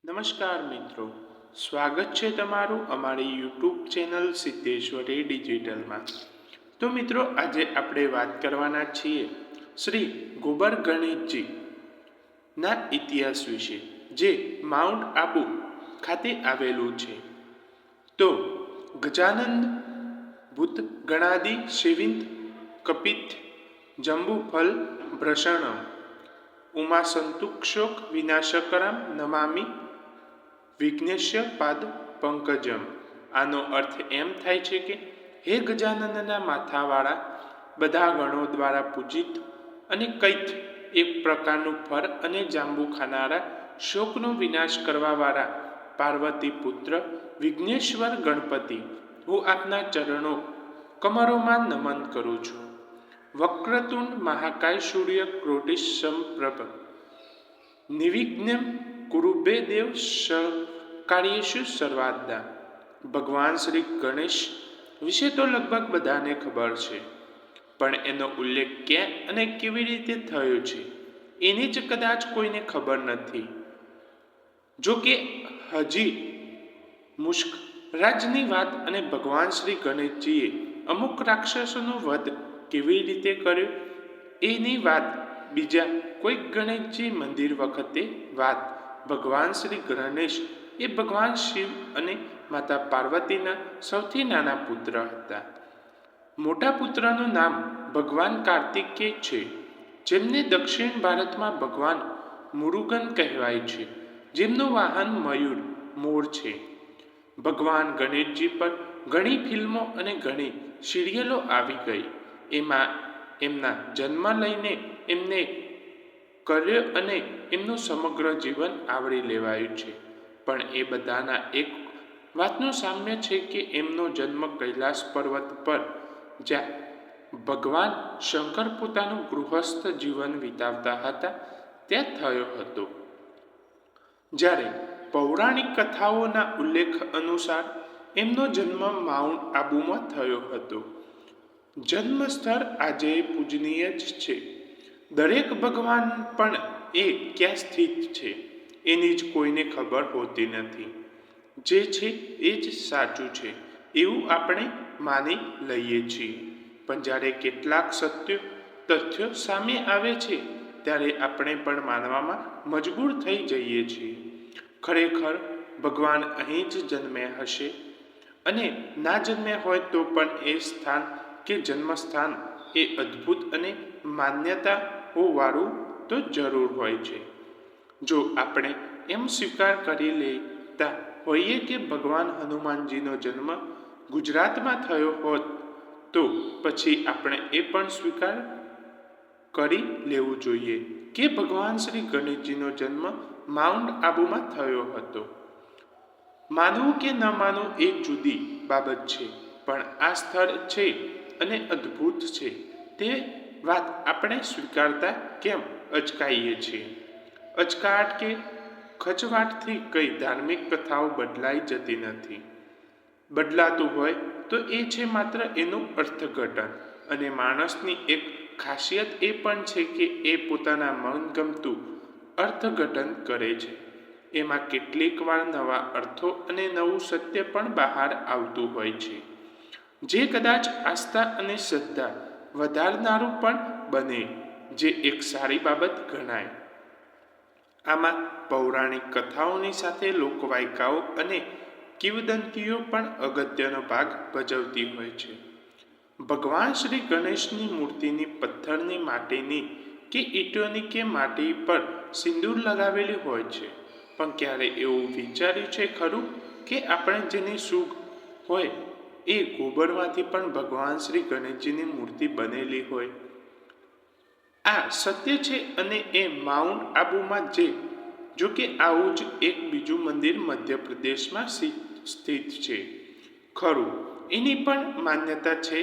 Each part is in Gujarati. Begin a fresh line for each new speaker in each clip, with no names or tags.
નમસ્કાર મિત્રો, સ્વાગત છે તમારું અમારી યુટ્યુબ ચેનલ સિદ્ધેશ્વરી ડિજિટલમાં. તો મિત્રો, આજે આપણે વાત કરવાના છીએ શ્રી ગોબર ગણેશજી ના ઇતિહાસ વિશે, જે માઉન્ટ આબુ ખાતે આવેલું છે. તો ગજાનંદ ભૂત ગણાદિ સેવિંદ કપિત જંબુફલ ભ્રષણમ ઉમા સંતુક્ષોક વિનાશકરમ નમામી વિઘ્નેશ્ય પાદ પંકજમ. આનો અર્થ એમ થાય છે કે હે ગજાનંદના માથાવાળા, બધા ગણો દ્વારા પૂજિત અને કૈત એક પ્રકારનું ફર અને જાંબુ ખાનારા, શોકનો વિનાશ કરવાવાળા પાર્વતી પુત્ર વિઘ્નેશ્વર ગણપતિ, હું આપના ચરણો કમરોમાં નમન કરું છું. વક્રતુંડ મહાકાય સૂર્ય કોટિ સમપ્રભ નિર્વિઘ્નમ કુરુભે દેવ કાર્યેષુ સર્વદા. ભગવાન શ્રી ગણેશ વિશે તો લગભગ બધાને ખબર છે, પણ એનો ઉલ્લેખ ક્યાં અને કેવી રીતે થયો છે એની જ કદાચ કોઈને ખબર નથી. જો કે હજી મુશ્ક રાજની વાત અને ભગવાન શ્રી ગણેશજીએ અમુક રાક્ષસોનો વધ કેવી રીતે કર્યો એની વાત બીજા કોઈક ગણેશજી મંદિર વખતે વાત. ભગવાન શ્રી ગણેશ એ ભગવાન શિવ અને માતા પાર્વતીના સૌથી નાના પુત્ર હતા. મોટા પુત્રનું નામ ભગવાન કાર્તિકેય છે, જેમને દક્ષિણ ભારતમાં ભગવાન મુરુગન કહેવાય છે, જેમનું વાહન મયુર મોર છે. ભગવાન ગણેશજી પર ઘણી ફિલ્મો અને ઘણી સિરિયલો આવી ગઈ. એમાં એમના જન્મ લઈને એમને કર્યો અને એમનું સમગ્ર જીવન આવરી લેવાયું છે. પણ એ બધાના એક વાતનું સામ્ય છે કે એમનો જન્મ કૈલાસ પર્વત પર, જ્યાં ભગવાન શંકર પોતાનું ગૃહસ્થ જીવન વિતાવતા હતા, ત્યાં થયો હતો. જ્યારે પૌરાણિક કથાઓના ઉલ્લેખ અનુસાર એમનો જન્મ માઉન્ટ આબુમાં થયો હતો. જન્મ સ્થળ આજે પૂજનીય જ છે. દરેક ભગવાન પણ એ ક્યાં સ્થિત છે એની જ કોઈને ખબર હોતી નથી. જે છે એ જ સાચું છે એવું આપણે માની લઈએ છીએ. પણ જ્યારે કેટલાક તથ્યો સામે આવે છે, ત્યારે આપણે પણ માનવામાં મજબૂર થઈ જઈએ છીએ. ખરેખર ભગવાન અહીં જ જન્મ્યા હશે, અને ના જન્મ્યા હોય તો પણ એ સ્થાન કે જન્મસ્થાન એ અદ્ભુત અને માન્યતાઓવાળું તો જરૂર હોય છે. જો આપણે એમ સ્વીકાર કરી લેતા હોઈએ કે ભગવાન હનુમાનજીનો જન્મ ગુજરાતમાં થયો હોત, તો પછી આપણે એ પણ સ્વીકાર કરી લેવું જોઈએ કે ભગવાન શ્રી ગણેશજીનો જન્મ માઉન્ટ આબુમાં થયો હતો. માનવું કે ન માનવું એ જુદી બાબત છે, પણ આ સ્થળ છે અને અદ્ભુત છે તે વાત આપણે સ્વીકારતા કેમ અચકાઈએ છીએ? અચકાટ કે ખચવાટથી કઈ ધાર્મિક કથાઓ બદલાઈ જતી નથી. બદલાતું હોય તો એ છે માત્ર એનું અર્થઘટન. અને માણસની એક ખાસિયત એ પણ છે કે એ પોતાના મનગમતું અર્થઘટન કરે છે. એમાં કેટલીક વાર નવા અર્થો અને નવું સત્ય પણ બહાર આવતું હોય છે, જે કદાચ આસ્થા અને શ્રદ્ધા વધારનારું પણ બને, જે એક સારી બાબત ગણાય. આમાં પૌરાણિક કથાઓની સાથે લોકવાયકાઓ અને કિંવદંતીઓ પણ અગત્યનો ભાગ ભજવતી હોય છે. ભગવાન શ્રી ગણેશની મૂર્તિની પથ્થરની, માટીની કે ઈંટોની કે માટી પર સિંદૂર લગાવેલી હોય છે. પણ ક્યારે એવું વિચાર્યું છે ખરું કે આપણે જેની સુખ હોય એ ગોબરમાંથી પણ ભગવાન શ્રી ગણેશજીની મૂર્તિ બનેલી હોય? આ સત્ય છે, અને એ માઉન્ટ આબુમાં જો કે આવું જ એક બીજું મંદિર મધ્યપ્રદેશમાં સ્થિત છે. ખરું, એની પણ માન્યતા છે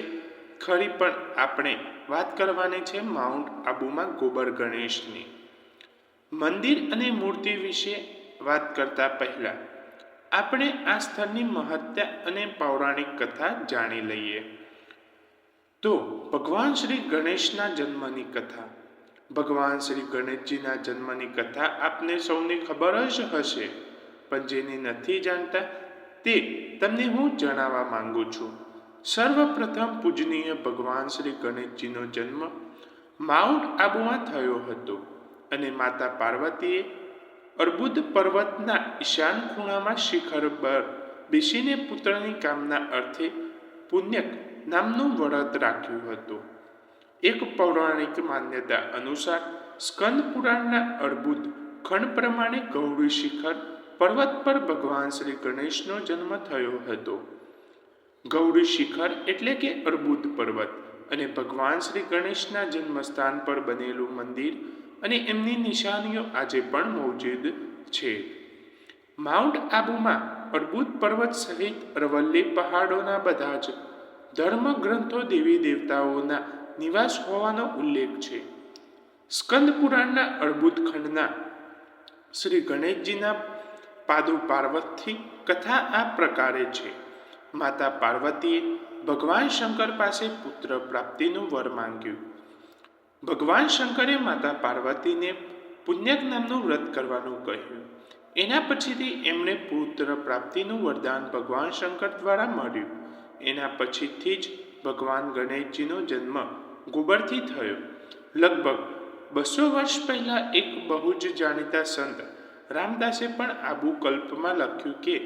ખરી, પણ આપણે વાત કરવાની છે માઉન્ટ આબુમાં ગોબર ગણેશની. મંદિર અને મૂર્તિ વિશે વાત કરતા પહેલા આપણે આ સ્થળની મહત્તા અને પૌરાણિક કથા જાણી લઈએ. તો ભગવાન શ્રી ગણેશના જન્મની કથા. ભગવાન શ્રી ગણેશજીના જન્મની કથા આપને સૌને ખબર જ હશે. પણ જેને નથી જાણતા તે તમને હું જણાવવા માંગુ છું. સર્વપ્રથમ પૂજનીય ભગવાન શ્રી ગણેશજીનો જન્મ માઉન્ટ આબુમાં થયો હતો અને માતા પાર્વતીએ અર્બુદ પર્વતના ઈશાન ખૂણામાં શિખર પર બેસીને પુત્રની કામના અર્થે પુણ્યક નામનું વ્રત રાખ્યું હતું. એક પૌરાણિક માન્યતા અનુસાર સ્કંદ પુરાણના અર્બુદ ખંડ પ્રમાણે ગૌરી શિખર પર્વત પર ભગવાન શ્રી ગણેશનો જન્મ થયો હતો. ગૌરી શિખર એટલે કે અર્બુદ પર્વત અને ભગવાન શ્રી ગણેશના જન્મસ્થાન પર બનેલું મંદિર અને એમની નિશાનીઓ આજે પણ મોજૂદ છે. માઉન્ટ આબુમાં અર્બુદ પર્વત સહિત અરવલ્લી પહાડોના બધા જ ધર્મ ગ્રંથો દેવી દેવતાઓના નિવાસ હોવાનો ઉલ્લેખ છે. સ્કંદ પુરાણના અર્બુદ ખંડના શ્રી ગણેશજીના પાદુ પાર્વતથી કથા આ પ્રકારે છે. માતા પાર્વતીએ ભગવાન શંકર પાસે પુત્ર પ્રાપ્તિનું વર માંગ્યું. ભગવાન શંકરે માતા પાર્વતીને પુણ્યક નામનું વ્રત કરવાનું કહ્યું. એના પછીથી એમણે પુત્ર પ્રાપ્તિનું વરદાન ભગવાન શંકર દ્વારા મળ્યું. એના પછીથી જ ભગવાન ગણેશજીનો જન્મ ગોબરથી થયો. લગભગ 200 વર્ષ પહેલા એક બહુ જ જાણીતા સંત રામદાસે પણ આબુ કલ્પમાં લખ્યું કે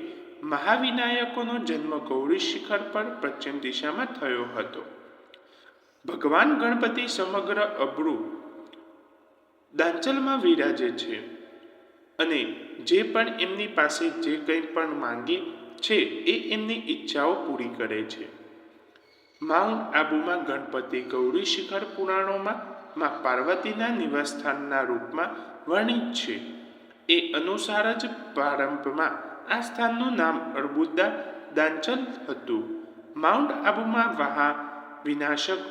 મહાવિનાયકોનો જન્મ ગૌરી શિખર પર પશ્ચિમ દિશામાં થયો હતો. ભગવાન ગણપતિ સમગ્ર અબરુ દાંચલમાં વિરાજે છે અને જે પણ એમની પાસે જે કંઈ પણ માંગે છે એ એમની ઈચ્છાઓ પૂરી કરે છે. માઉન્ટ આબુમાં ગણપતિ ગૌરી શિખર પુરાણોમાં માં પાર્વતીના નિવાસસ્થાનના રૂપમાં વર્ણિત છે. એ અનુસાર જ પ્રારંભમાં આ સ્થાનનું નામ અર્બુદા દાંચલ હતું. માઉન્ટ આબુમાં મહા વિનાશક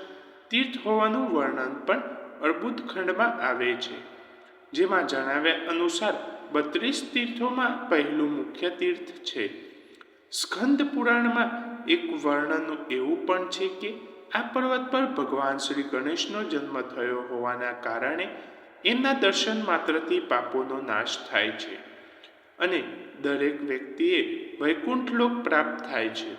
તીર્થ હોવાનું વર્ણન પણ અર્બુદ ખંડમાં આવે છે. જેમાં જણાવ્યા અનુસાર 32 તીર્થોમાં પહેલું મુખ્ય તીર્થ છે. સ્કંદ પુરાણમાં એક વર્ણન એવું પણ છે કે આ પર્વત પર ભગવાન શ્રી ગણેશનો જન્મ થયો હોવાના કારણે એમના દર્શન માત્રથી પાપોનો નાશ થાય છે અને દરેક વ્યક્તિએ વૈકુંઠ લોક પ્રાપ્ત થાય છે.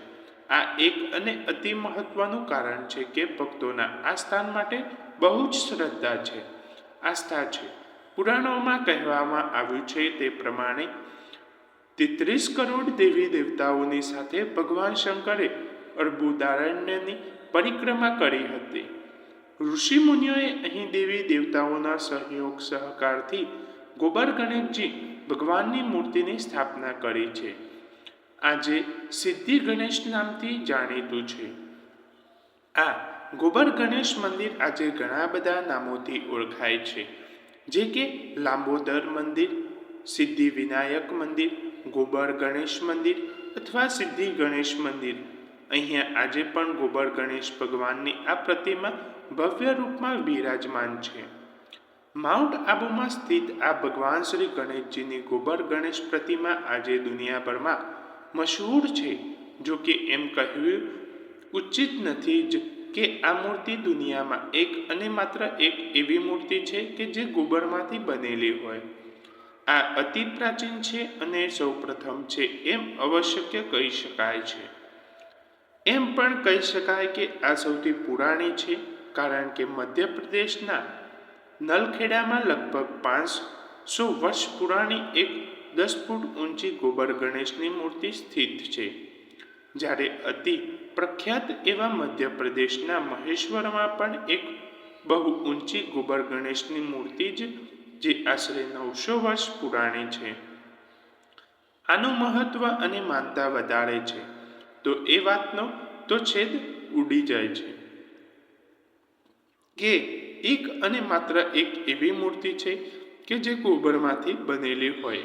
આ એક અને અતિ મહત્વનું કારણ છે કે ભક્તોના આ સ્થાન માટે બહુ જ શ્રદ્ધા છે, આસ્થા છે. પુરાણોમાં કહેવામાં આવ્યું છે તે પ્રમાણે 33 કરોડ દેવી દેવતાઓની સાથે ભગવાન શંકરે અર્બુદારણ્યની પરિક્રમા કરી હતી. ઋષિ મુનિઓએ અહીં દેવી દેવતાઓના સહયોગ સહકારથી ગોબર ગણેશજી ભગવાનની મૂર્તિની સ્થાપના કરી છે. આજે સિદ્ધિ ગણેશ નામથી જાણીતું છે. આ ગોબર ગણેશ મંદિર આજે ઘણા બધા નામોથી ઓળખાય છે, જે કે લાંબોદર મંદિર, સિદ્ધિ વિનાયક મંદિર, ગોબર ગણેશ મંદિર અથવા સિદ્ધિ ગણેશ મંદિર. અહીંયા આજે પણ ગોબર ગણેશ ભગવાનની આ પ્રતિમા ભવ્ય રૂપમાં બિરાજમાન છે. માઉન્ટ આબુમાં સ્થિત આ ભગવાન શ્રી ગણેશજીની ગોબર ગણેશ પ્રતિમા આજે દુનિયાભરમાં મશહૂર છે. જો કે એમ કહેવું ઉચિત નથી જ કે આ મૂર્તિ દુનિયામાં એક અને માત્ર એક એવી મૂર્તિ છે કે જે ગોબરમાંથી બનેલી હોય. આ અતિ પ્રાચીન છે અને સૌપ્રથમ છે એમ અવશ્ય કહી શકાય છે. એમ પણ કહી શકાય કે આ સૌથી પુરાણી છે, કારણ કે મધ્યપ્રદેશના નલખેડામાં લગભગ 500 વર્ષ પુરાણી એક 10 ફૂટ ઊંચી ગોબર ગણેશની મૂર્તિ સ્થિત છે. જ્યારે અતિ પ્રખ્યાત એવા મધ્યપ્રદેશના મહેશ્વરમાં પણ એક બહુ ઊંચી ગોબર ગણેશની મૂર્તિ જે આશરે 900 વર્ષ પુરાણી છે. આનું મહત્વ અને માનતા વધારે છે તો એ વાતનો તો છેદ ઉડી જાય છે કે એક અને માત્ર એક એવી મૂર્તિ છે કે જે ગોબરમાંથી બનેલી હોય.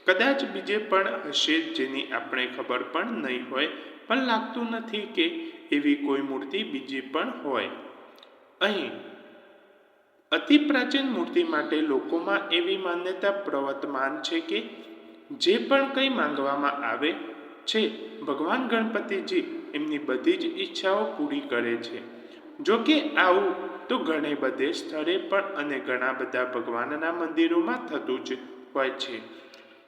કદાચ બીજે પણ હશે જેની આપણે ખબર પણ નહીં હોય, પણ લાગતું નથી કે એવી કોઈ મૂર્તિ બીજી પણ હોય. અહીં અતિ પ્રાચીન મૂર્તિ માટે લોકોમાં એવી માન્યતા પ્રવર્તમાન છે કે જે પણ કંઈ માંગવામાં આવે છે ભગવાન ગણપતિજી એમની બધી જ ઈચ્છાઓ પૂરી કરે છે. જો કે આવું તો ઘણે બધે સ્થળે પણ અને ઘણા બધા ભગવાનના મંદિરોમાં થતું જ હોય છે.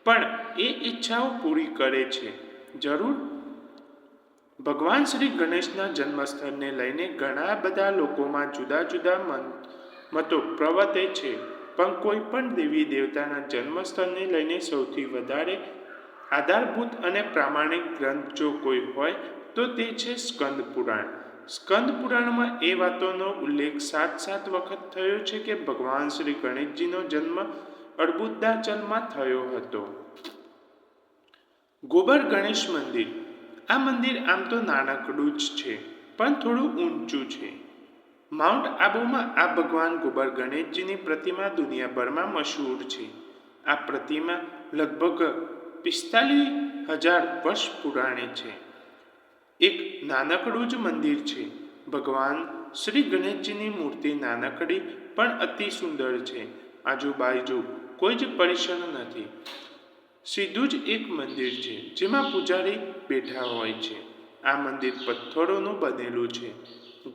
પણ એ ઈચ્છાઓ પૂરી કરે છે. જરૂર ભગવાન શ્રી ગણેશના જન્મસ્થળને લઈને ઘણા બધા લોકોમાં જુદા જુદા મતો પ્રવર્તે છે, પણ કોઈ પણ દેવી દેવતાના જન્મસ્થળને લઈને સૌથી વધારે આધારભૂત અને પ્રામાણિક ગ્રંથ જો કોઈ હોય તો તે છે સ્કંદ પુરાણ. સ્કંદ પુરાણમાં એ વાતોનો ઉલ્લેખ 7 વખત થયો છે કે ભગવાન શ્રી ગણેશજીનો જન્મ અર્બુદાચલમાં થયો હતો. ગોબર ગણેશ મંદિર. આ મંદિર આમ તો નાનકડું જ છે, પણ થોડું ઊંચું છે. માઉન્ટ આબુમાં આ ભગવાન ગોબર ગણેશજીની પ્રતિમા દુનિયાભરમાં મશહૂર છે. આ પ્રતિમા લગભગ 45,000 વર્ષ પુરાણી છે. એક નાનકડું જ મંદિર છે. ભગવાન શ્રી ગણેશજીની મૂર્તિ નાનકડી પણ અતિ સુંદર છે. આજુબાજુ કોઈ જ પરિસર નથી, સીધું જ એક મંદિર છે જેમાં પૂજારી બેઠા હોય છે. આ મંદિર પથ્થરોનું બનેલું છે.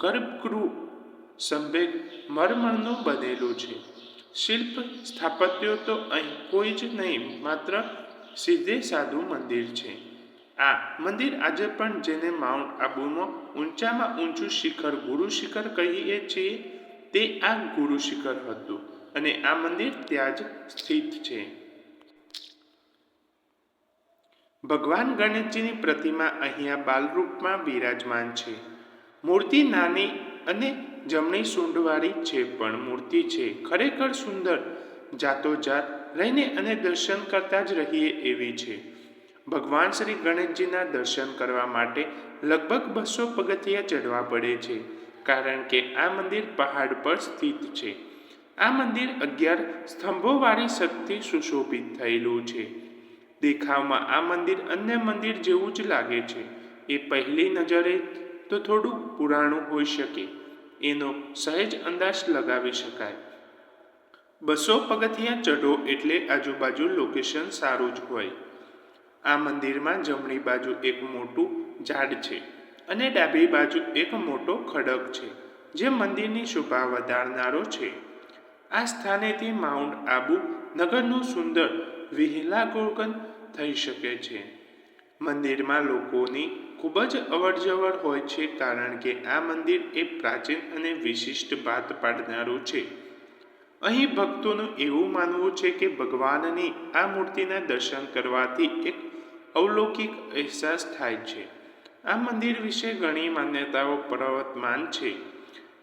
ગર્ભગૃહ સંભેગ મરમરનું બનેલું છે. શિલ્પ સ્થાપત્યો તો અહીં કોઈ જ નહીં, માત્ર સીધે સાદું મંદિર છે. આ મંદિર આજે પણ જેને માઉન્ટ આબુમાં ઊંચામાં ઊંચું શિખર ગુરુ શિખર કહીએ છીએ તે આ ગુરુ શિખર હતું અને આ મંદિર ત્યાં જ સ્થિત છે. ભગવાન ગણેશજીની પ્રતિમા અહીંયા બાલરૂપમાં બિરાજમાન છે. મૂર્તિ નાની અને જમણી સૂંઢવાળી છે, પણ મૂર્તિ છે ખરેખર સુંદર, જાતોજાત રહીને અને દર્શન કરતા જ રહીએ એવી છે. ભગવાન શ્રી ગણેશજીના દર્શન કરવા માટે લગભગ 200 પગથિયાં ચઢવા પડે છે, કારણ કે આ મંદિર પહાડ પર સ્થિત છે. આ મંદિર 11 સ્તંભોવાળી છતથી સુશોભિત થયેલું છે. દેખાવમાં આ મંદિર અન્ય મંદિર જેવું જ લાગે છે. એ પહેલી નજરે તો થોડું પુરાણું હોઈ શકે, એનો સહેજ અંદાજ લગાવી શકાય. 200 પગથિયાં ચઢો એટલે આજુબાજુ લોકેશન સારું જ હોય. આ મંદિરમાં જમણી બાજુ એક મોટું ઝાડ છે અને ડાબી બાજુ એક મોટો ખડક છે, જે મંદિરની શોભા વધારનારો છે. આ સ્થાનેથી માઉન્ટ આબુ નગરનું સુંદર વિહંગાવલોકન થઈ શકે છે. મંદિરમાં લોકોની ખૂબ જ અવરજવર હોય છે, કારણ કે આ મંદિર એ પ્રાચીન અને વિશિષ્ટ ભાત પાડનારું છે. અહીં ભક્તોનું એવું માનવું છે કે ભગવાનની આ મૂર્તિના દર્શન કરવાથી એક અલૌકિક અહેસાસ થાય છે. આ મંદિર વિશે ઘણી માન્યતાઓ પ્રવર્તમાન છે.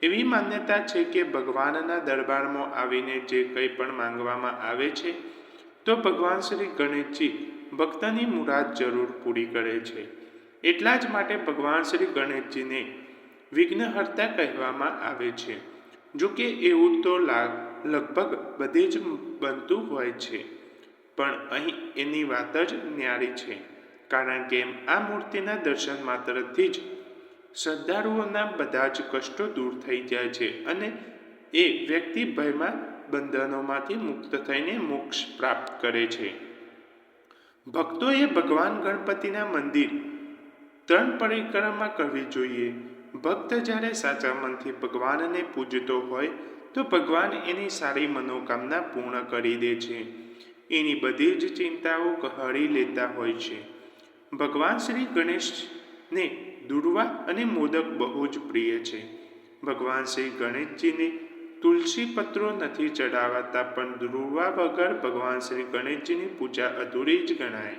એવી માન્યતા છે કે ભગવાનના દરબારમાં આવીને જે કંઈ પણ માંગવામાં આવે છે તો ભગવાન શ્રી ગણેશજી ભક્તની મુરાદ જરૂર પૂરી કરે છે. એટલા જ માટે ભગવાન શ્રી ગણેશજીને વિઘ્નહર્તા કહેવામાં આવે છે. જોકે એવું તો લગભગ બધે જ બનતું હોય છે, પણ અહીં એની વાત જ ન્યારી છે, કારણ કે આ મૂર્તિના દર્શન માત્રથી જ શ્રદ્ધાળુઓના બધા જ કષ્ટો દૂર થઈ જાય છે અને એ વ્યક્તિ ભયમાં બંધનોમાંથી મુક્ત થઈને મોક્ષ પ્રાપ્ત કરે છે. ભક્તોએ ભગવાન ગણપતિના મંદિર 3 પરિક્રમા કરવી જોઈએ. ભક્ત જ્યારે સાચા મનથી ભગવાનને પૂજતો હોય તો ભગવાન એની સારી મનોકામના પૂર્ણ કરી દે છે. એની બધી જ ચિંતાઓ હળી લેતા હોય છે. ભગવાન શ્રી ગણેશને દુર્વા અને મોદક બહુ જ પ્રિય છે. ભગવાન શ્રી ગણેશજીને તુલસી પત્રો નથી ચડાવાતા, પણ દુર્વા વગર ભગવાન શ્રી ગણેશજીની પૂજા અધૂરી જ ગણાય.